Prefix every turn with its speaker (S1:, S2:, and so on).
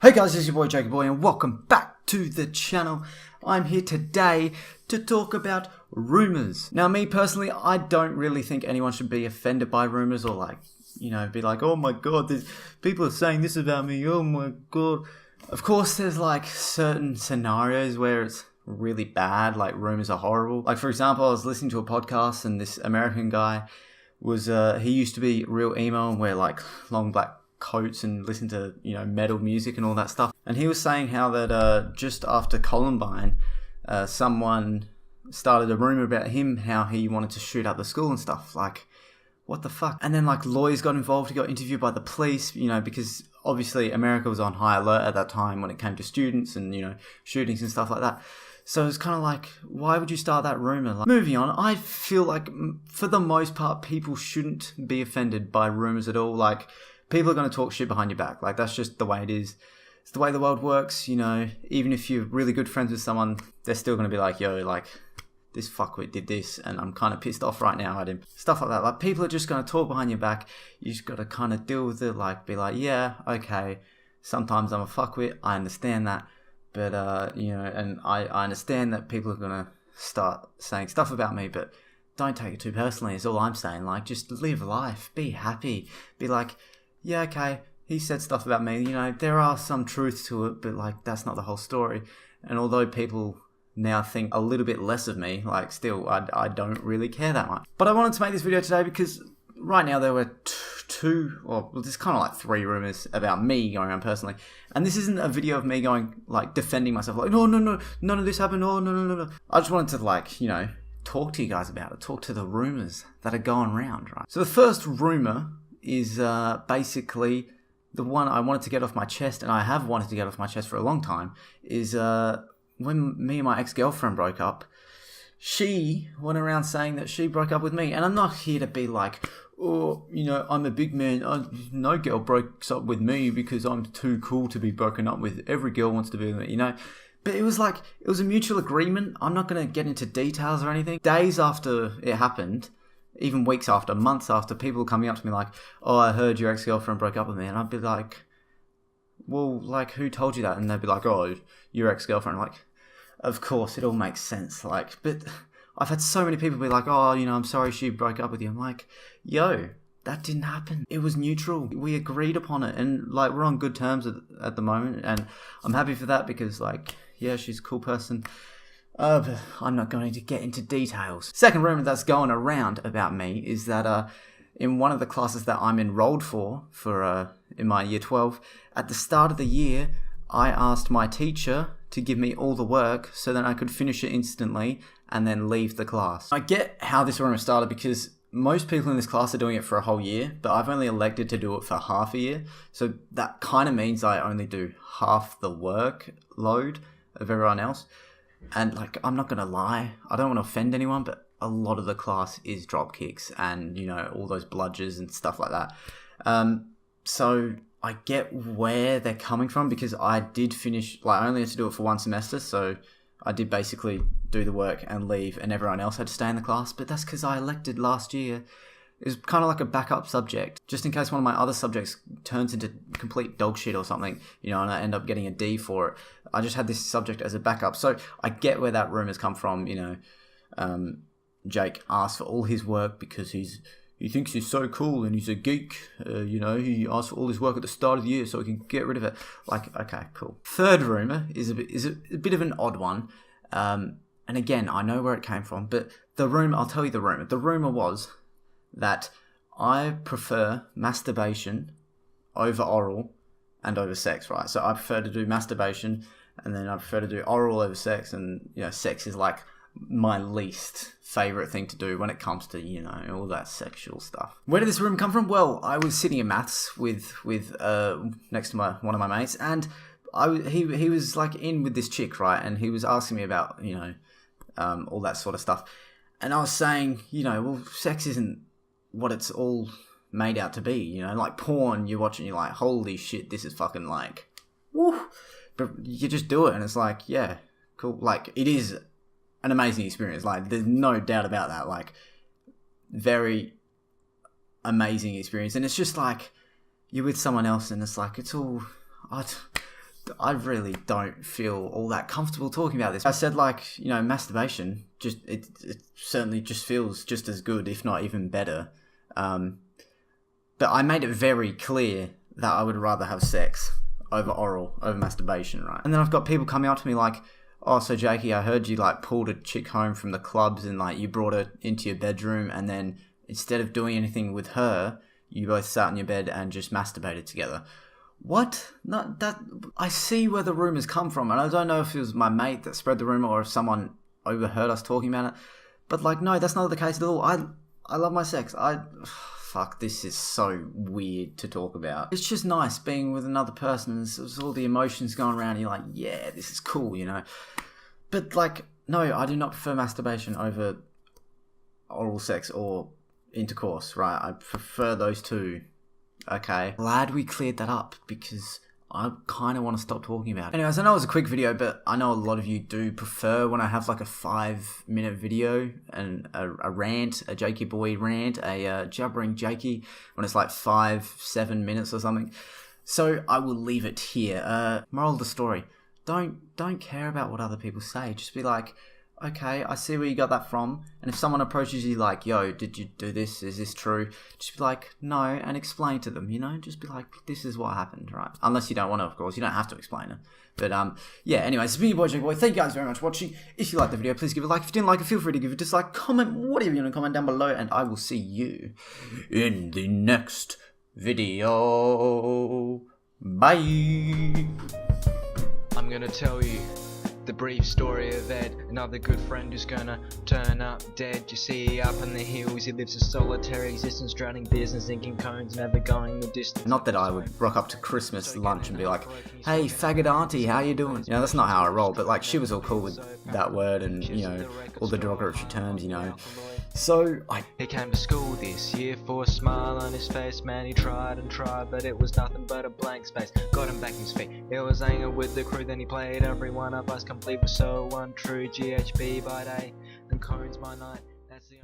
S1: Hey guys, this is your boy Jakey Boy and welcome back to the channel. I'm here today to talk about rumours. Now me personally, I don't really think anyone should be offended by rumours or be like, oh my god, people are saying this about me, oh my god. Of course there's certain scenarios where it's really bad, like rumours are horrible. Like for example, I was listening to a podcast and this American guy was, he used to be real emo and wear long black coats and listen to metal music and all that stuff, and he was saying how that just after Columbine someone started a rumor about him, how he wanted to shoot up the school and stuff. Like, what the fuck? And then lawyers got involved. He got interviewed by the police, because obviously America was on high alert at that time when it came to students and shootings and stuff like that. So it's kind of like, why would you start that rumor? Moving on, I feel like for the most part people shouldn't be offended by rumors at all. People are going to talk shit behind your back. That's just the way it is. It's the way the world works, Even if you're really good friends with someone, they're still going to be like, yo, this fuckwit did this, and I'm kind of pissed off right now at him. Stuff like that. People are just going to talk behind your back. You just got to kind of deal with it. Be like, yeah, okay, sometimes I'm a fuckwit. I understand that. But, and I understand that people are going to start saying stuff about me, but don't take it too personally is all I'm saying. Just live life. Be happy. Be like, yeah, okay, he said stuff about me, there are some truth to it, but that's not the whole story. And although people now think a little bit less of me, still, I don't really care that much. But I wanted to make this video today because right now there were there's kind of three rumors about me going around personally. And this isn't a video of me going, defending myself, no, none of this happened, no. I just wanted to, talk to you guys about it, talk to the rumors that are going around, right? So the first rumor is basically the one I wanted to get off my chest, and I have wanted to get off my chest for a long time, is when me and my ex-girlfriend broke up, she went around saying that she broke up with me. And I'm not here to be like, oh, I'm a big man, no girl breaks up with me because I'm too cool to be broken up with. Every girl wants to be with me, But it was it was a mutual agreement. I'm not going to get into details or anything. Days after it happened, even weeks after, months after, people coming up to me like, oh, I heard your ex-girlfriend broke up with me. And I'd be like, well, who told you that? And they'd be like, oh, your ex-girlfriend. Of course, it all makes sense. But I've had so many people be like, oh, I'm sorry she broke up with you. I'm like, yo, that didn't happen. It was neutral. We agreed upon it. And we're on good terms at the moment. And I'm happy for that because yeah, she's a cool person. But I'm not going to get into details. Second rumor that's going around about me is that in one of the classes that I'm enrolled for in my year 12, at the start of the year, I asked my teacher to give me all the work so that I could finish it instantly and then leave the class. I get how this rumor started because most people in this class are doing it for a whole year, but I've only elected to do it for half a year. So that kind of means I only do half the workload of everyone else. And I'm not going to lie, I don't want to offend anyone, but a lot of the class is drop kicks and, all those bludgers and stuff like that. So I get where they're coming from because I did finish, I only had to do it for one semester. So I did basically do the work and leave and everyone else had to stay in the class. But that's because I elected last year. It was kind of like a backup subject, just in case one of my other subjects turns into complete dog shit or something, and I end up getting a D for it. I just had this subject as a backup. So I get where that rumor's come from, Jake asked for all his work because he thinks he's so cool and he's a geek. He asked for all his work at the start of the year so he can get rid of it. Okay, cool. Third rumor is a bit of an odd one. And again, I know where it came from, but I'll tell you the rumor. The rumor was that I prefer masturbation over oral and over sex, right? So I prefer to do masturbation and then I prefer to do oral over sex, and sex is my least favorite thing to do when it comes to all that sexual stuff. Where did this rumor come from? Well, I was sitting in maths with next to one of my mates, and he was in with this chick, right? And he was asking me about all that sort of stuff, and I was saying well, sex isn't what it's all made out to be, porn you watch and you're like, holy shit, this is fucking woo, but you just do it and it's yeah, cool. It is an amazing experience, there's no doubt about that, very amazing experience. And it's just you're with someone else and it's it's all, I really don't feel all that comfortable talking about this. I said, like, you know, masturbation, just it certainly just feels just as good, if not even better. But I made it very clear that I would rather have sex over masturbation, right? And then I've got people coming up to me like, oh, so Jakey, I heard you, like, pulled a chick home from the clubs and, like, you brought her into your bedroom, and then instead of doing anything with her, you both sat in your bed and just masturbated together. What? No, that... I see where the rumours come from, and I don't know if it was my mate that spread the rumour or if someone overheard us talking about it. But, like, no, that's not the case at all. I love my sex. Fuck, this is so weird to talk about. It's just nice being with another person and there's all the emotions going around and you're like, yeah, this is cool, you know? But, like, no, I do not prefer masturbation over oral sex or intercourse, right? I prefer those two, okay? Glad we cleared that up because I kind of want to stop talking about it. Anyways, I know it was a quick video, but I know a lot of you do prefer when I have like a 5-minute video and a rant, a Jakey boy rant, a Jabbering Jakey, when it's like 5-7 minutes or something. So I will leave it here. Moral of the story, don't care about what other people say. Just be like, okay, I see where you got that from. And if someone approaches you like, yo, did you do this? Is this true? Just be like, no, and explain to them, you know? Just be like, this is what happened, right? Unless you don't want to, of course. You don't have to explain it. But, yeah, anyways, it's been your boy, Jakey Boy. Thank you guys very much for watching. If you liked the video, please give it a like. If you didn't like it, feel free to give it a dislike, comment, whatever you want to comment down below. And I will see you in the next video. Bye.
S2: I'm gonna tell you the brief story of Ed, another good friend who's gonna turn up dead. You see, up in the hills, he lives a solitary existence, drowning business, thinking cones, never going the distance.
S1: Not that I would rock up to Christmas lunch and be like, hey, faggot auntie, how you doing? You know, that's not how I roll, but like, she was all cool with that word and, you know, all the derogatory terms, you know. So,
S2: He came to school this year for a smile on his face. Man, he tried and tried, but it was nothing but a blank space. Got him back in his feet. It was hanging with the crew, then he played every one of us complete was so untrue. GHB by day and cones by night. That's the